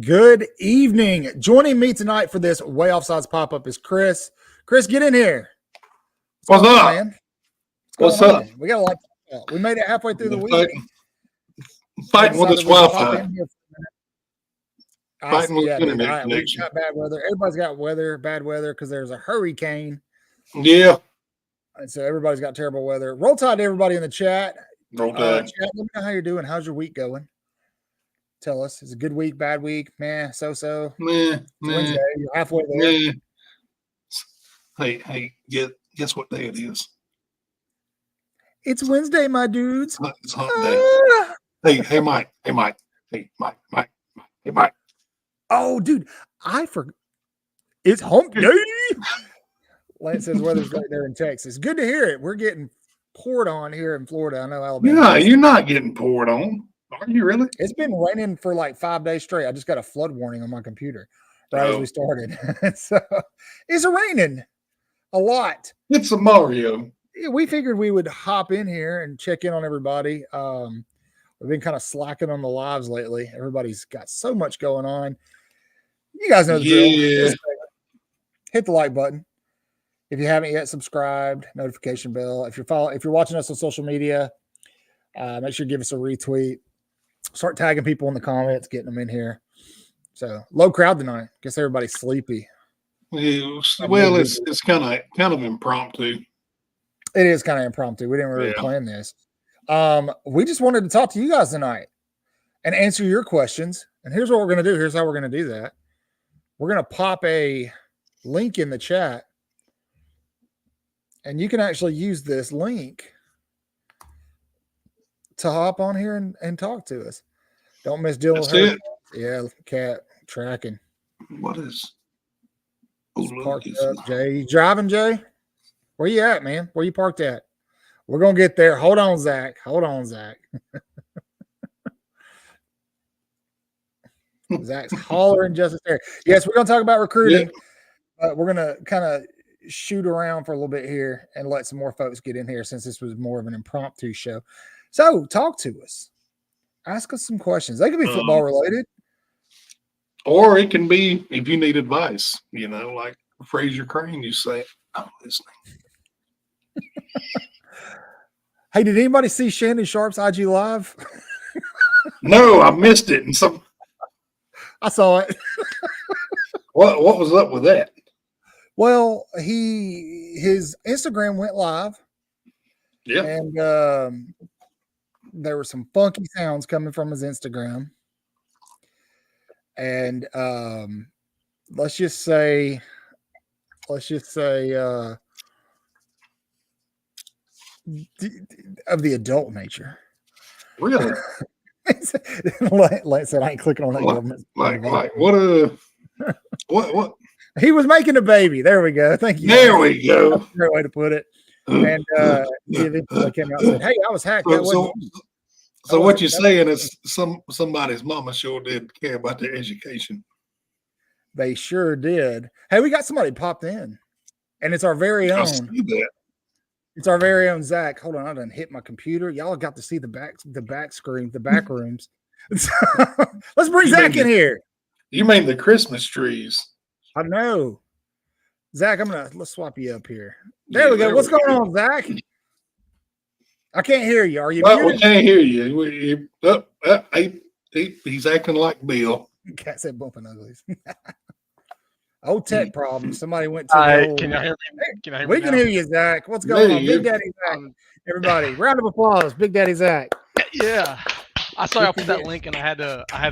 Good evening. Joining me tonight for this Waaaay Offsides pop-up is Chris. Chris, get in here. What's up, man? What's up? We got a lot. We made it halfway through the week. Fighting with this Wi-Fi. Fighting with internet connection. Got bad weather. Everybody's got bad weather because there's a hurricane. Yeah. And so everybody's got terrible weather. Roll Tide to everybody in the chat. Roll Tide. Chat, let me know how you're doing. How's your week going? Tell us. It's a good week, bad week, meh, so-so. Wednesday, you're halfway there. Hey, guess what day it is? It's Wednesday, my dudes. It's hump day. Hey, Mike. Hey, Mike. Oh, dude, I forgot. It's hump day. Lance says weather's great there in Texas. Good to hear it. We're getting poured on here in Florida. I know Alabama. Yeah, you're not getting poured on. Are you really? It's been raining for like 5 days straight. I just got a flood warning on my computer as we started. So it's raining a lot. It's a Mario. Yeah, we figured we would hop in here and check in on everybody. We've been kind of slacking on the lives lately. Everybody's got so much going on. You guys know the drill. Hit the like button. If you haven't yet, subscribed, notification bell. If you're watching us on social media, make sure you give us a retweet. Start tagging people in the comments, getting them in here. So low crowd tonight. Guess everybody's sleepy. Well, it's kind of impromptu. It is kind of impromptu. We didn't really plan this. We just wanted to talk to you guys tonight and answer your questions. And here's what we're going to do. Here's how we're going to do that. We're going to pop a link in the chat, and you can actually use this link to hop on here and talk to us. Don't miss dealing with her. Yeah, cat tracking. What is? Parked up, Jay. You driving, Jay? Where you at, man? Where you parked at? We're gonna get there. Hold on, Zach. Zach's hollering just there. Yes, we're gonna talk about recruiting. We're gonna kind of shoot around for a little bit here and let some more folks get in here since this was more of an impromptu show. So talk to us. Ask us some questions. They could be football related. Or it can be if you need advice, like Fraser Crane, you say, I'm listening. Hey, did anybody see Shannon Sharp's IG Live? No, I missed it. And I saw it. What was up with that? Well, his Instagram went live. Yeah. And there were some funky sounds coming from his Instagram. And let's just say of the adult nature. Really? Lance said, I ain't clicking on that government. Like what? He was making a baby. There we go. Thank you. There we go. That's a great way to put it. And he eventually came out and said, hey, I was hacked. So what you're saying is somebody's mama sure did care about their education. They sure did. Hey, we got somebody popped in. And it's our very own. I see that. It's our very own Zach. Hold on, I done hit my computer. Y'all got to see the back screen, the back rooms. Let's bring Zach in here. You mean the Christmas trees? I know. Zach, let's swap you up here. There we go. What's going on, Zach? I can't hear you. Are you? We can't hear you. He's acting like Bill. Cat said bumping uglies. Old tech problem. Somebody went to. Can you hear me? We can hear you, Zach. What's going on, Big Daddy Zach? Everybody, round of applause, Big Daddy Zach. Yeah, I saw I put that link and I had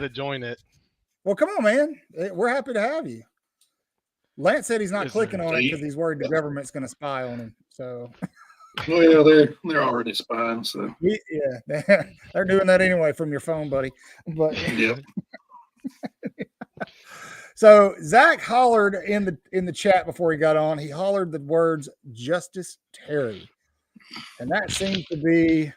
to join it. Well, come on, man. We're happy to have you. Lance said he's not clicking on it because he's worried the government's going to spy on him. So. Well, they're already spying. So. Yeah, they're doing that anyway from your phone, buddy. But. Yeah. So Zach hollered in the chat before he got on. He hollered the words "Justice Terry," and that seems to be.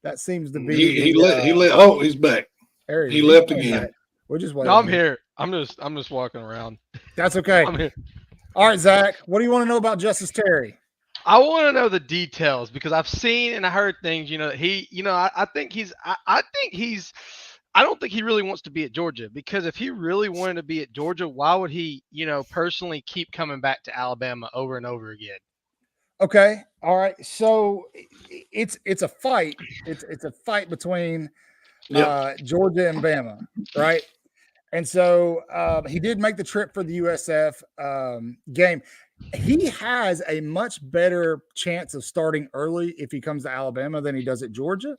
He left. Oh, he's back. He left again. We're just waiting. No, I'm here. I'm just walking around. That's okay. I'm here. All right, Zach. What do you want to know about Justice Terry? I want to know the details because I've seen and I heard things. I don't think he really wants to be at Georgia because if he really wanted to be at Georgia, why would he, personally keep coming back to Alabama over and over again? Okay. All right. So it's a fight. It's a fight between Georgia and Bama, right? And so he did make the trip for the USF game. He has a much better chance of starting early if he comes to Alabama than he does at Georgia.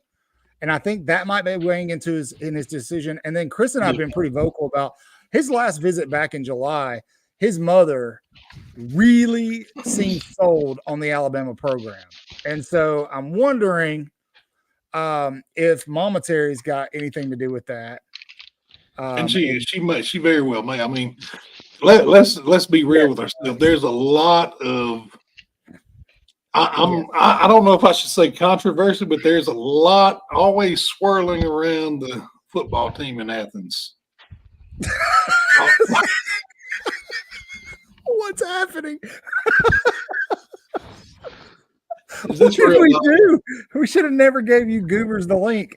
And I think that might be weighing into his decision. And then Chris and I have been pretty vocal about his last visit back in July. His mother really seemed sold on the Alabama program. And so I'm wondering if Mama Terry's got anything to do with that. And she very well may. I mean, let's be real with ourselves. There's a lot of I don't know if I should say controversy, but there's a lot always swirling around the football team in Athens. What's happening? Is this what did real? we do? We should have never gave you goobers the link.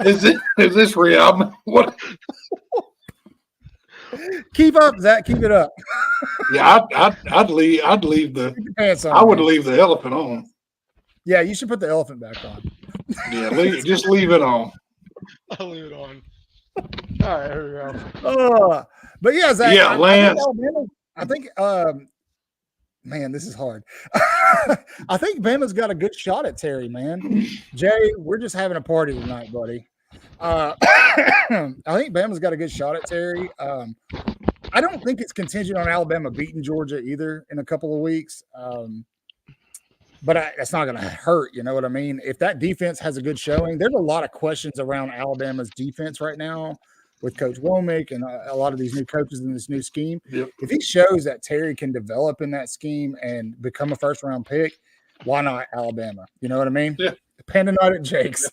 Is this real? What? Keep up, Zach. Keep it up. Yeah, I'd leave the pants on, I would leave the elephant on. Yeah, you should put the elephant back on. Yeah, just leave it on. I'll leave it on. All right, here we go. But yeah, Zach. Yeah, Lance. I think man, this is hard. I think Bama's got a good shot at Terry, man. Jay, we're just having a party tonight, buddy. I think Bama's got a good shot at Terry. I don't think it's contingent on Alabama beating Georgia either in a couple of weeks. But that's not going to hurt. You know what I mean? If that defense has a good showing, there's a lot of questions around Alabama's defense right now with Coach Womack and a lot of these new coaches in this new scheme. Yep. If he shows that Terry can develop in that scheme and become a first-round pick, why not Alabama? You know what I mean? Yeah. Panda night at Jake's.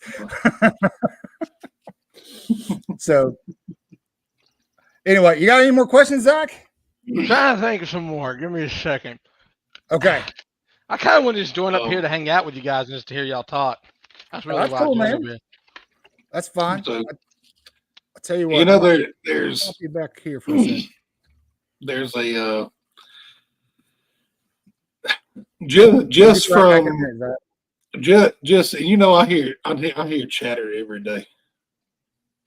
So, anyway, you got any more questions, Zach? I'm trying to think of some more. Give me a second. Okay. I kind of want to just join up here to hang out with you guys and just to hear y'all talk. That's really that's why cool, I joined man. up here. That's fine. So, I'll tell you what. You know, I'll there's be back here for a second. There's a just from just you know, I hear chatter every day.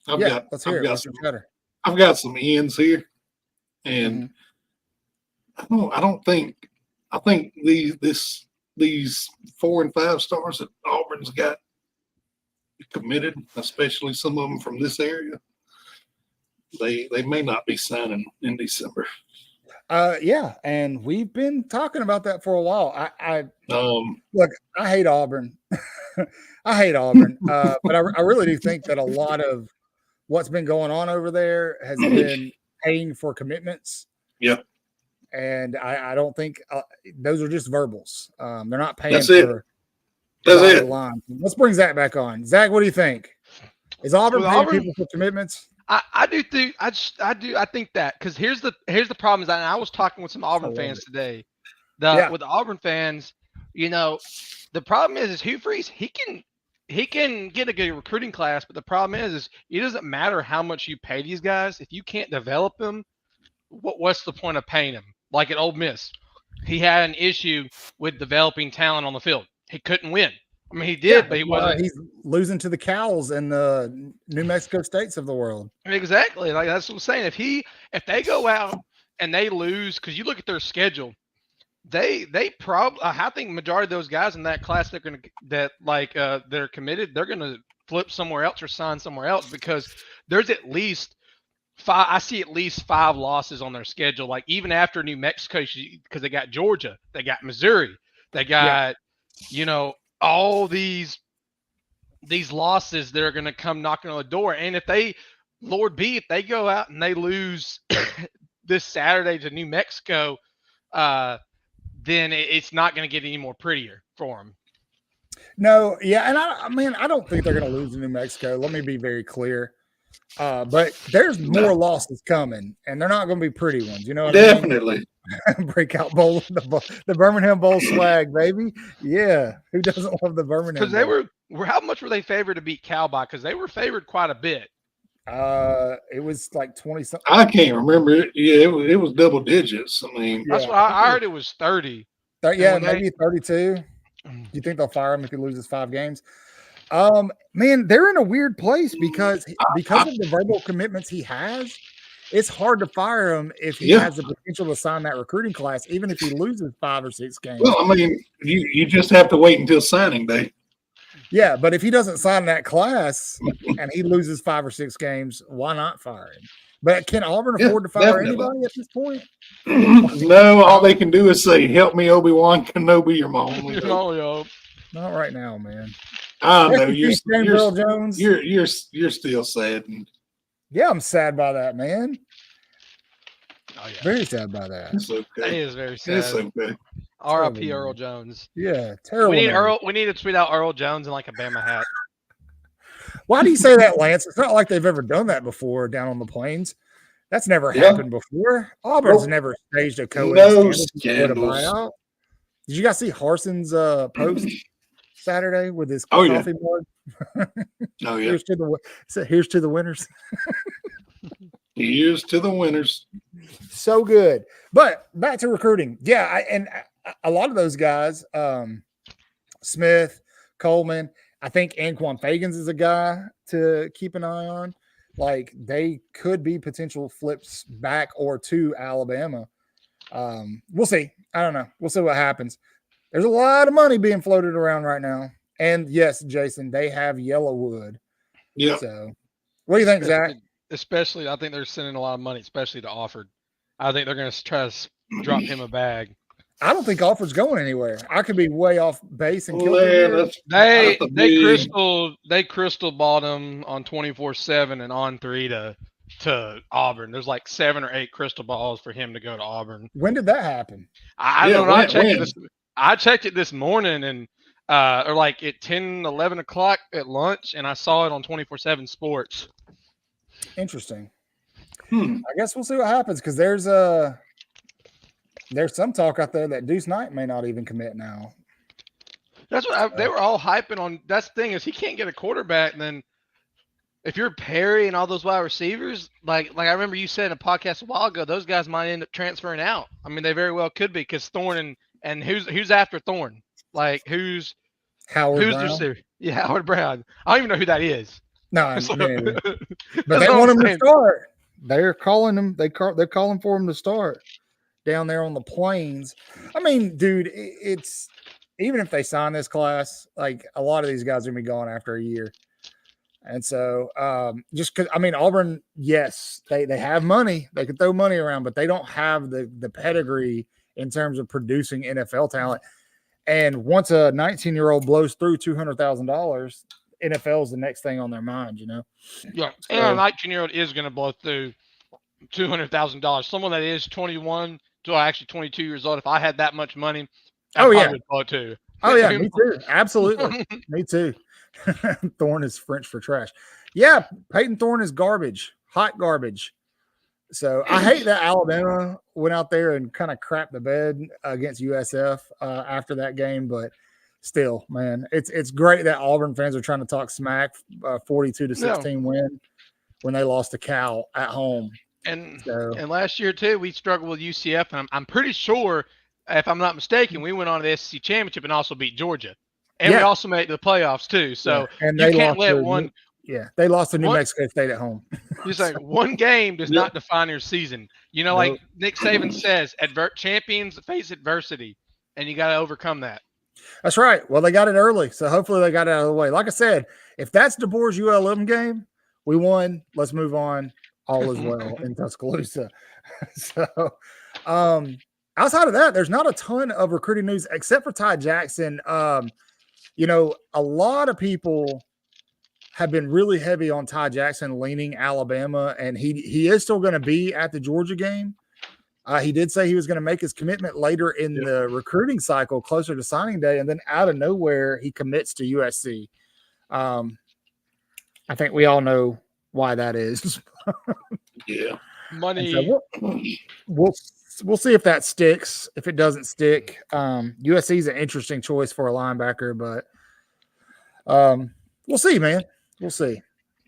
Let's hear it. Some chatter. I've got some ends here, and I think these 4 and 5 stars that Auburn's got committed, especially some of them from this area, they may not be signing in December. Yeah, and we've been talking about that for a while. Look, I hate Auburn. I hate Auburn, but I really do think that a lot of what's been going on over there has been paying for commitments. Yep. And I don't think those are just verbals. They're not paying That's for the line. Let's bring Zach back on. Zach, what do you think? Is Auburn paying people for commitments? I do think I think that, because here's the problem is that, and I was talking with some Auburn fans today. With the Auburn fans, you know, the problem is Hugh Freeze, he can get a good recruiting class, but the problem is it doesn't matter how much you pay these guys if you can't develop them. What's the point of paying them? Like at Ole Miss, he had an issue with developing talent on the field. He couldn't win. I mean, he did, but he wasn't. He's losing to the Cows and the New Mexico States of the world. Exactly. Like, that's what I'm saying. If they go out and they lose, because you look at their schedule, they probably, I think majority of those guys in that class they're committed, they're gonna flip somewhere else or sign somewhere else, because there's at least 5. I see at least 5 losses on their schedule. Like even after New Mexico, because they got Georgia, they got Missouri, they got all these losses that are going to come knocking on the door. And if they, Lord be, if they go out and they lose this Saturday to New Mexico, then it's not going to get any more prettier for them. No, yeah, and I don't think they're going to lose to New Mexico. Let me be very clear. But there's more losses coming, and they're not going to be pretty ones. You know what Definitely. I mean? Breakout Bowl, the Birmingham Bowl swag, baby. Yeah, who doesn't love the Birmingham? Because they were how much were they favored to beat Cal by? Because they were favored quite a bit. It was like 20 something. I can't remember. Yeah, it was double digits. I mean, that's what I heard. It was 30. Yeah, maybe 32. You think they'll fire him if he loses 5 games? Man, they're in a weird place because of the verbal commitments he has. It's hard to fire him if he has the potential to sign that recruiting class, even if he loses 5 or 6 games. Well, I mean, you just have to wait until signing day. Yeah, but if he doesn't sign that class and he loses 5 or 6 games, why not fire him? But can Auburn afford to fire anybody at this point? No, all they can do is say, "Help me, Obi-Wan Kenobi, you're my only hope." Not right now, man. I know you're still sad. Yeah, I'm sad by that, man. Oh yeah, very sad by that. It's okay. That is very sad. It's okay. R.I.P. Earl Jones. Yeah, terrible. We need to tweet out Earl Jones in like a Bama hat. Why do you say that, Lance? It's not like they've ever done that before down on the plains. That's never happened before. Auburn's never staged a co-ed scandal. Did you guys see Harson's post Saturday with his coffee mug? Oh yeah. Here's to the winners. Here's to the winners. So good. But back to recruiting. Yeah, and a lot of those guys, Smith, Coleman, I think Anquan Fagans is a guy to keep an eye on. Like, they could be potential flips back or to Alabama. We'll see. I don't know. We'll see what happens. There's a lot of money being floated around right now. And yes, Jason, they have Yellowwood. Yeah. So what do you think, Zach? Especially, I think they're sending a lot of money, especially to Offord. I think they're going to try to drop him a bag. I don't think Offord's going anywhere. I could be way off base and kill him. They crystal balled him on 24/7 and on 3 to Auburn. There's like 7 or 8 crystal balls for him to go to Auburn. When did that happen? I don't know. I checked it this morning and or like at 10, 11 o'clock at lunch, and I saw it on 24/7 Sports. Interesting. I guess we'll see what happens because there's There's some talk out there that Deuce Knight may not even commit now. That's what they were all hyping on. That's the thing is he can't get a quarterback. Then if you're Perry and all those wide receivers, like I remember you said in a podcast a while ago, those guys might end up transferring out. I mean, they very well could be because Thorne and who's after Thorne? Like who's Howard the Brown. receiver? Yeah, Howard Brown. I don't even know who that is. No, So- me neither. But That's they what want I'm him to saying. start. They're calling him. They're calling for him to start down there on the plains. I mean, dude, it's even if they sign this class, like a lot of these guys are gonna be gone after a year. And so, just because I mean, Auburn, yes, they have money, they can throw money around, but they don't have the pedigree in terms of producing NFL talent. And once a 19-year-old blows through $200,000, NFL is the next thing on their mind, you know. Yeah, So- and a 19-year-old is going to blow through $200,000. Someone that is 21 to actually 22 years old. If I had that much money, I Oh, yeah. would blow it too. Oh yeah, me too. Absolutely, me too. Thorne is French for trash. Yeah, Peyton Thorne is garbage, hot garbage. So I hate that Alabama went out there and kind of crapped the bed against USF after that game, but still, man, it's great that Auburn fans are trying to talk smack. 42-16 win when they lost to Cal at home. And So and last year too, we struggled with UCF, and I'm pretty sure, if I'm not mistaken, we went on to the SEC championship and also beat Georgia, and we Yeah. also made the playoffs too. So yeah, and you they can't lost let to one. they lost to New one- Mexico State at home. Just like one game does not define your season. You know, like Nick Saban says, champions face adversity, and you got to overcome that. That's right. Well, they got it early, so hopefully they got it out of the way. Like I said, if that's DeBoer's ULM game, we won. Let's move on. All is well in Tuscaloosa. So, outside of that, there's not a ton of recruiting news except for Ty Jackson. You know, a lot of people have been really heavy on Ty Jackson leaning Alabama, and he is still going to be at the Georgia game. He did say he was going to make his commitment later in the recruiting cycle, closer to signing day, and then out of nowhere, he commits to USC. I think we all know why that is. Yeah. Money. So we'll see if that sticks. If it doesn't stick, USC is an interesting choice for a linebacker, but we'll see, man. We'll see.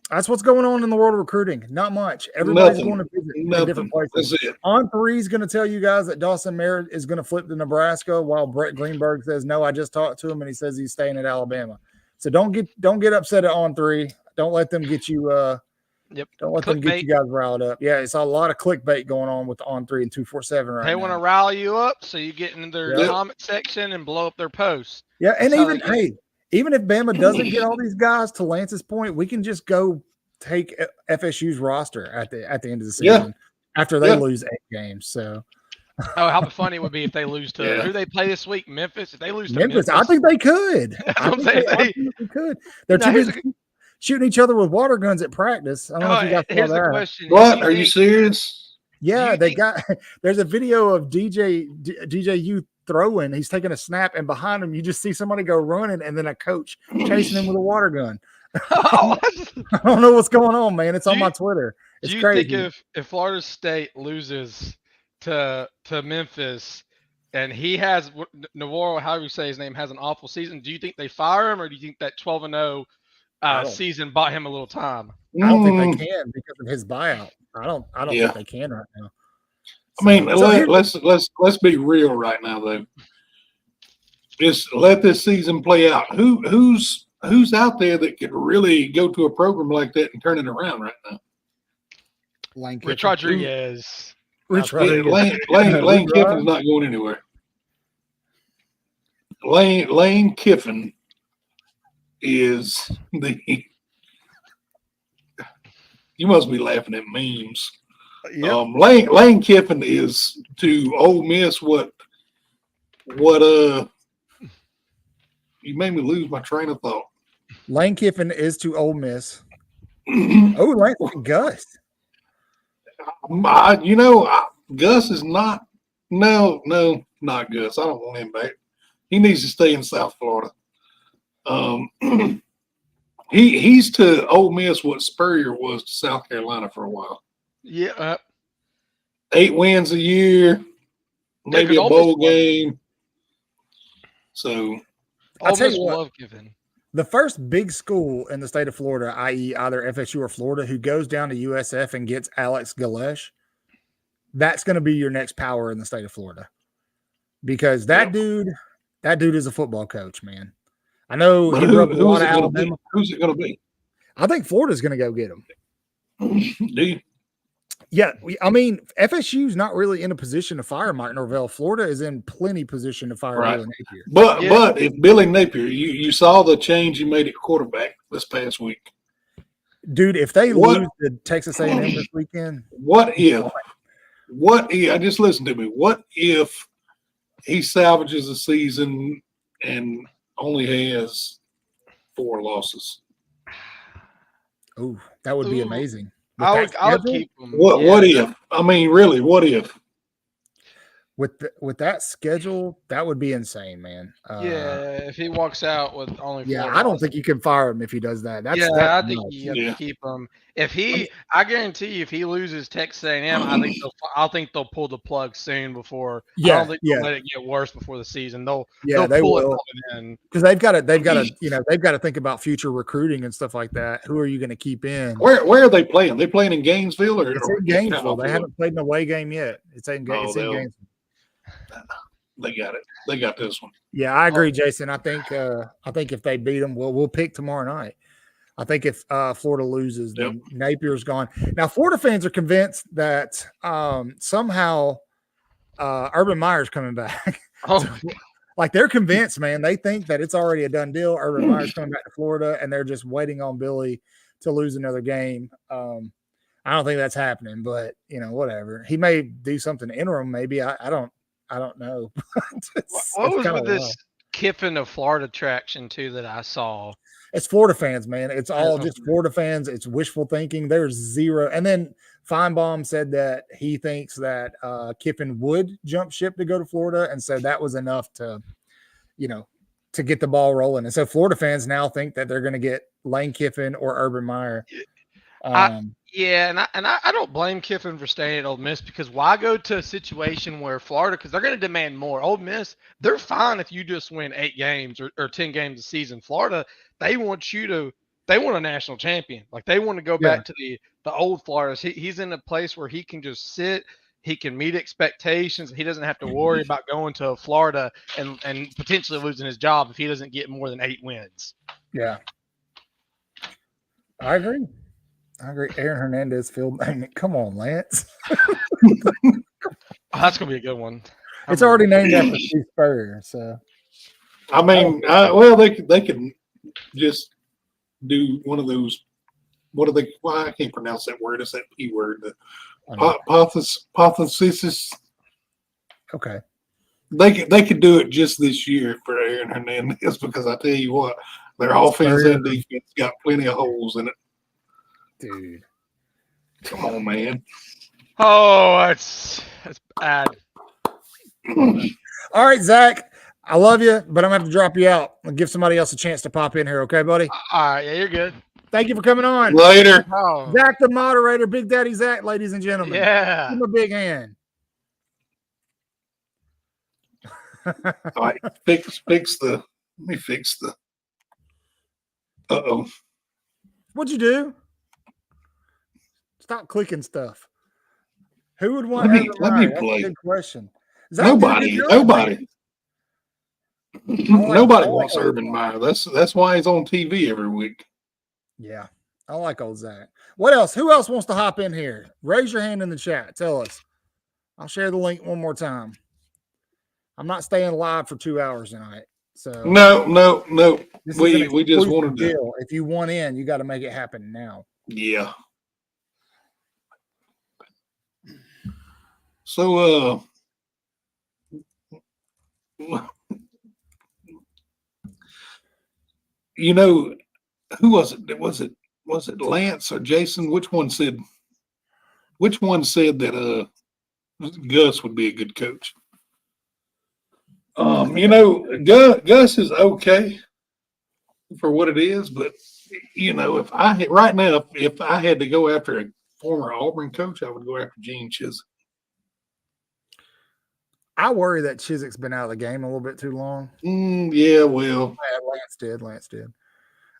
That's what's going on in the world of recruiting. Not much. Everybody's going to visit in different places. That's it. On 3 is going to tell you guys that Dawson Merritt is going to flip to Nebraska, while Brett Greenberg says no. I just talked to him and he says he's staying at Alabama. So don't get upset at On 3. Don't let them get you. Don't let them get you guys riled up. Yeah, it's a lot of clickbait going on with On 3 and 247 right now. They want to rile you up, so you get into their comment section and blow up their posts. Yeah, and That's even if Bama doesn't get all these guys, to Lance's point, we can just go take FSU's roster at the end of the season after they lose 8 games. So, how funny it would be if they lose to who they play this week, Memphis. If they lose to Memphis, I think they could. I think they could. They're too busy shooting each other with water guns at practice. I don't know if you guys saw that. Question. What? Are you serious? Yeah, there's a video of DJU throwing. He's taking a snap, and behind him, you just see somebody go running, and then a coach chasing him with a water gun. I don't know what's going on, man. It's on my Twitter. It's crazy. Do you think if Florida State loses to Memphis, and he has Navarro, however you say his name, has an awful season, do you think they fire him, or do you think that 12-0 season bought him a little time? I don't think they can because of his buyout. I don't think they can right now. I mean, let's be real right now, though. Just let this season play out. Who's out there that could really go to a program like that and turn it around right now? Rich Rodriguez. Lane Kiffin's not going anywhere. Lane Kiffin is the. You must be laughing at memes. Yep. Lane Kiffin is to Ole Miss what you made me lose my train of thought. Lane Kiffin is to Ole Miss. Lane Gus. Gus is not. No, not Gus. I don't want him back. He needs to stay in South Florida. He's to Ole Miss what Spurrier was to South Carolina for a while. Yeah. 8 wins a year. maybe a bowl game. So Ole Miss love Kiffin. The first big school in the state of Florida, i.e. either FSU or Florida, who goes down to USF and gets Alex Galesh, that's going to be your next power in the state of Florida. Because that dude is a football coach, man. I know he broke a lot of Alabama. Who's it going to be? I think Florida's going to go get him. Do you? Yeah, I mean, FSU's not really in a position to fire Mike Norvell. Florida is in plenty position to fire Billy Napier. But if Billy Napier, you saw the change he made at quarterback this past week. Dude, if they lose to Texas A&M this weekend. What if, I just listen to me, what if he salvages the season and only has 4 losses? Oh, that would be amazing. I would keep him. What if? I mean, really, what if? With that schedule, that would be insane, man. If he walks out with only 4 I don't think you can fire him if he does that. I think you have to keep him. I guarantee you, if he loses Texas A&M, I think they'll pull the plug soon before. I don't think they'll let it get worse before the season. They will, because they've got to think about future recruiting and stuff like that. Who are you going to keep in? Where are they playing? They playing in Gainesville or it's in Gainesville? They haven't played an away game yet. It's in Gainesville. They got it. They got this one. Yeah, I agree, Jason. I think if they beat them, we'll pick tomorrow night. I think if Florida loses, then Napier's gone. Now, Florida fans are convinced that somehow Urban Meyer's coming back. Like they're convinced, man. They think that it's already a done deal. Urban Meyer's coming back to Florida, and they're just waiting on Billy to lose another game. I don't think that's happening, but whatever. He may do something interim. Maybe I don't know. What was with this Kiffin of Florida traction too that I saw? It's Florida fans, man. It's all just Florida fans. It's wishful thinking. There's zero. And then Feinbaum said that he thinks that Kiffin would jump ship to go to Florida, and so that was enough to get the ball rolling. And so Florida fans now think that they're going to get Lane Kiffin or Urban Meyer. And I don't blame Kiffin for staying at Ole Miss, because why go to a situation where Florida, because they're going to demand more. Ole Miss, they're fine if you just win 8 games or 10 games a season. Florida, they want a national champion. Like they want to go back to the old Florida. He's in a place where he can just sit, he can meet expectations. He doesn't have to worry about going to Florida and potentially losing his job if he doesn't get more than 8 wins. Yeah. I agree. Aaron Hernandez field. Come on, Lance. That's gonna be a good one. It's already named after Steve Spurrier. So, I mean, they can just do one of those. What are they? Well, I can't pronounce that word. It's that P word. The hypothesis. Okay. They could do it just this year for Aaron Hernandez, because I tell you what, their offense and defense got plenty of holes in it. Dude, come on, man. Oh, that's bad. All right, Zach, I love you, but I'm gonna have to drop you out and give somebody else a chance to pop in here. Okay, buddy? All right, yeah, you're good. Thank you for coming on. Later. Zach, the moderator, Big Daddy Zach, ladies and gentlemen. Yeah. Give him a big hand. All right, fix the. Let me fix the. Uh-oh. What'd you do? Stop clicking stuff. Who would want? Let me That's play. a good question. Nobody wants Urban Meyer. That's why he's on TV every week. Yeah, I like old Zach. What else? Who else wants to hop in here? Raise your hand in the chat. Tell us. I'll share the link one more time. I'm not staying live for 2 hours tonight. So no. We just wanted to. If you want in, you got to make it happen now. Yeah. So who was it? Was it Lance or Jason? Which one said that Gus would be a good coach? Gus is okay for what it is, but if I had to go after a former Auburn coach, I would go after Gene Chisholm. I worry that Chiswick's been out of the game a little bit too long. Yeah, well, Yeah, Lance did.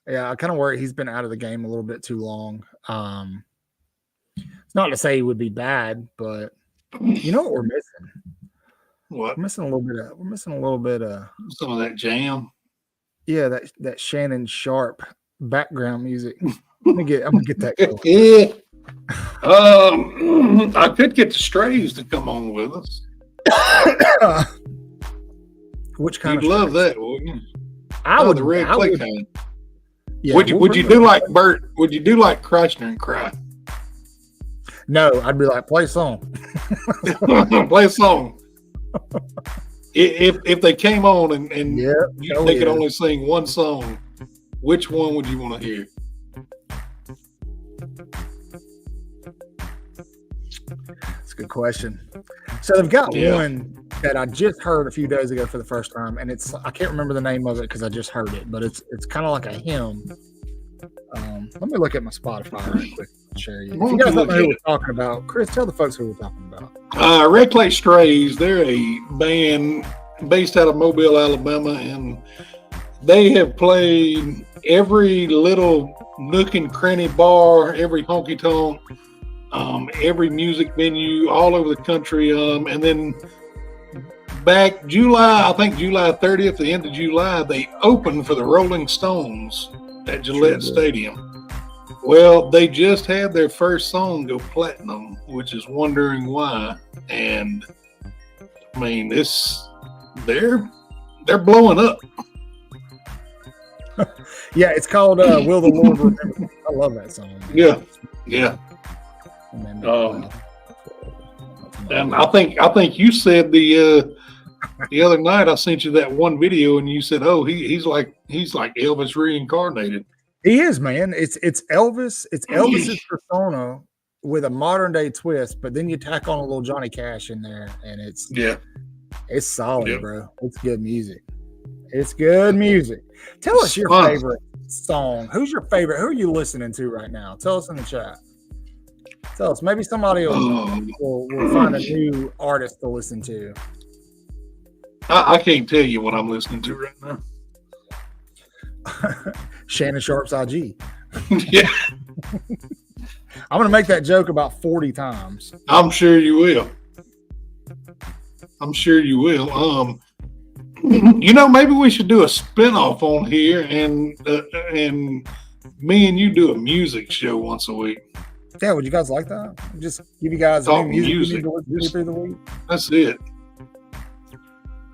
Yeah, I kind of worry he's been out of the game a little bit too long. It's not to say he would be bad, but you know what we're missing? what? We're missing a little bit of Some of that jam. yeah, that Shannon Sharp background music. I'm gonna get that going. Yeah. I could get the Strays to come on with us. Which kind You'd of love that, wouldn't you? I would the red I clay would, kind. yeah, would we'll you bring do it. like Bert? Would you do like Kreischer and Cry? No, I'd be like, play a song. Play a song. If they came on and they could only sing one song, which one would you want to hear? That's a good question. So they've got one that I just heard a few days ago for the first time, and I can't remember the name of it because I just heard it, but it's kind of like a hymn. Let me look at my Spotify right quick and share you. If you guys don't know who we're talking about, Chris, tell the folks who we're talking about. Red Clay Strays, they're a band based out of Mobile, Alabama, and they have played every little nook and cranny bar, every honky tonk, every music venue all over the country. And then back July 30th, the end of July, they opened for the Rolling Stones at Gillette Stadium. Well, they just had their first song go platinum, which is Wondering Why. And I mean, they're blowing up. Yeah, it's called Will the Lord Remember Me. I love that song. Man. Yeah. And I think you said the other night I sent you that one video and you said, "Oh, he's like Elvis reincarnated." He is, man. It's Elvis. It's Elvis's persona with a modern day twist, but then you tack on a little Johnny Cash in there, and it's solid, bro. It's good music. It's good music. Tell us your favorite song. Who's your favorite? Who are you listening to right now? Tell us in the chat. Tell us. Maybe somebody will find a new artist to listen to. I can't tell you what I'm listening to right now. Shannon Sharp's IG. Yeah. I'm going to make that joke about 40 times. I'm sure you will. Maybe we should do a spinoff on here and me and you do a music show once a week. Yeah, would you guys like that? Just give you guys new music to listen to through the week. That's it.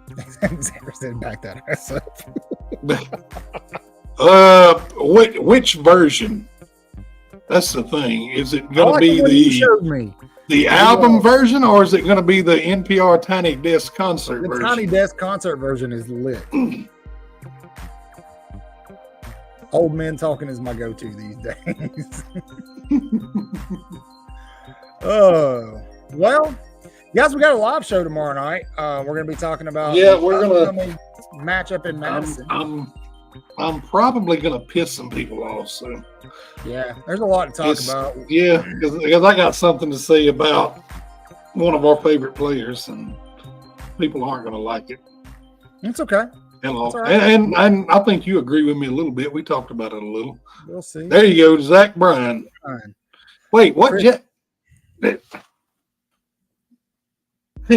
Xander said back that ass up. Which version? That's the thing. Is it going to be the album version, or is it going to be the NPR Tiny Desk concert version? The Tiny Desk concert version is lit. Old men talking is my go-to these days. Well, guys, we got a live show tomorrow night. We're going to be talking about we're going to matchup in Madison. I'm probably going to piss some people off. So yeah, there's a lot to talk about. Yeah, because I got something to say about one of our favorite players, and people aren't going to like it. It's okay. Hello. Right. And I think you agree with me a little bit. We talked about it a little. We'll see. There you go, Zach Bryan. Wait, what? Hey,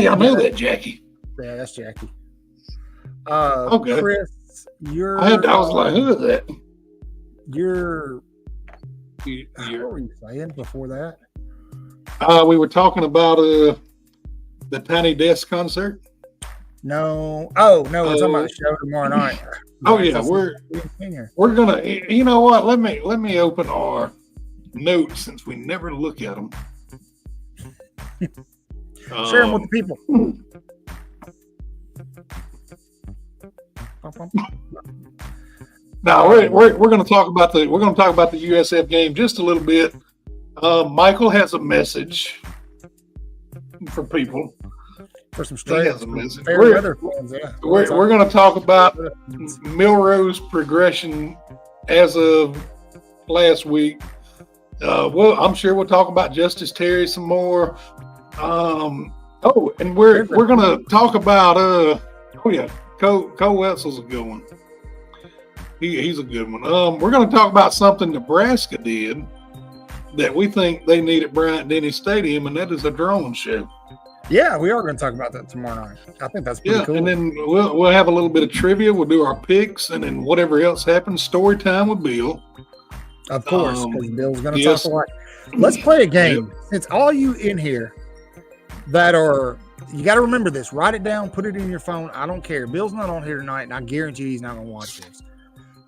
I know that Jackie. Yeah, that's Jackie. Okay. Chris, I was like, who is that? What were you saying before that? We were talking about the Tiny Desk concert. No. Oh no, we're talking about the show tomorrow night. Oh yeah, we're gonna. You know what? Let me open our notes since we never look at them. Share them with the people. Now we're going to talk about the USF game just a little bit. Michael has a message for people. For some straight we're going to talk about Milrose progression as of last week. Well, I'm sure we'll talk about Justice Terry some more. Oh, and we're gonna talk about Cole Wetzel's a good one. He's a good one. We're gonna talk about something Nebraska did that we think they need at Bryant-Denny Stadium, and that is a drone show. Yeah, we are going to talk about that tomorrow night. I think that's pretty cool. And then we'll have a little bit of trivia. We'll do our picks, and then whatever else happens, story time with Bill. Of course, because Bill's going to talk a lot. Let's play a game. Since all you in here that are, you got to remember this. Write it down. Put it in your phone. I don't care. Bill's not on here tonight, and I guarantee he's not going to watch this.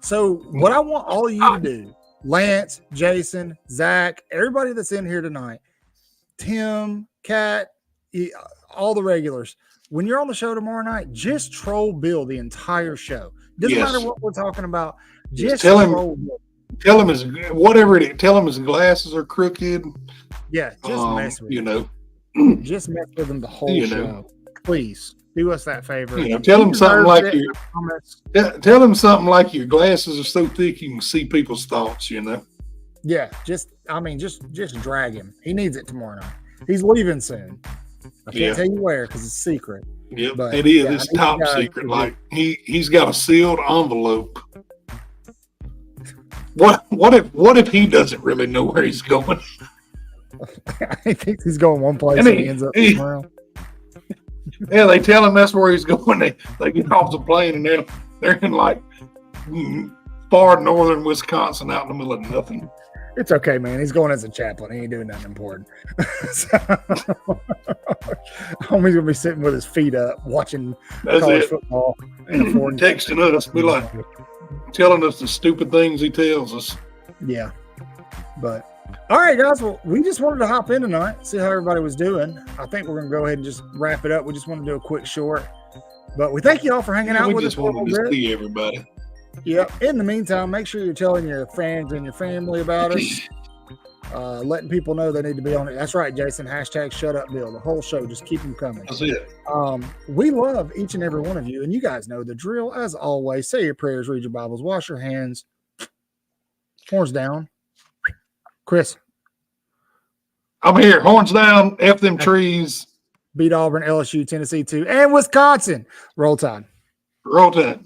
So what I want all of you to do, Lance, Jason, Zach, everybody that's in here tonight, Tim, Kat, all the regulars, when you're on the show tomorrow night, just troll Bill the entire show. Doesn't matter what we're talking about. Just tell troll him. Bill. Tell him tell him his glasses are crooked. Yeah, just mess with him. Just mess with him the whole show. Please do us that favor. Tell him something like tell him something like your glasses are so thick you can see people's thoughts. Yeah, just drag him. He needs it tomorrow night. He's leaving soon. I can't tell you where because it's secret. Yeah, it is. It's top secret. Like he's got a sealed envelope. What if he doesn't really know where he's going? I think he's going one place and he ends up somewhere else. Yeah, they tell him that's where he's going. They get off the plane and they're in like far northern Wisconsin, out in the middle of nothing. It's okay, man. He's going as a chaplain. He ain't doing nothing important. Homie's gonna be sitting with his feet up, watching college football. Texting us, be like, telling us the stupid things he tells us. Yeah, but all right, guys. Well, we just wanted to hop in tonight, see how everybody was doing. I think we're gonna go ahead and just wrap it up. We just want to do a quick short, but we thank you all for hanging out with us. We just wanted to see everybody. Yep. In the meantime, make sure you're telling your friends and your family about us. Letting people know they need to be on it. That's right, Jason. # Shut Up Bill. The whole show. Just keep them coming. That's it. We love each and every one of you, and you guys know the drill. As always, say your prayers, read your Bibles, wash your hands. Horns down. Chris. I'm here. Horns down. F them trees. Beat Auburn, LSU, Tennessee 2, and Wisconsin. Roll Tide. Roll Tide.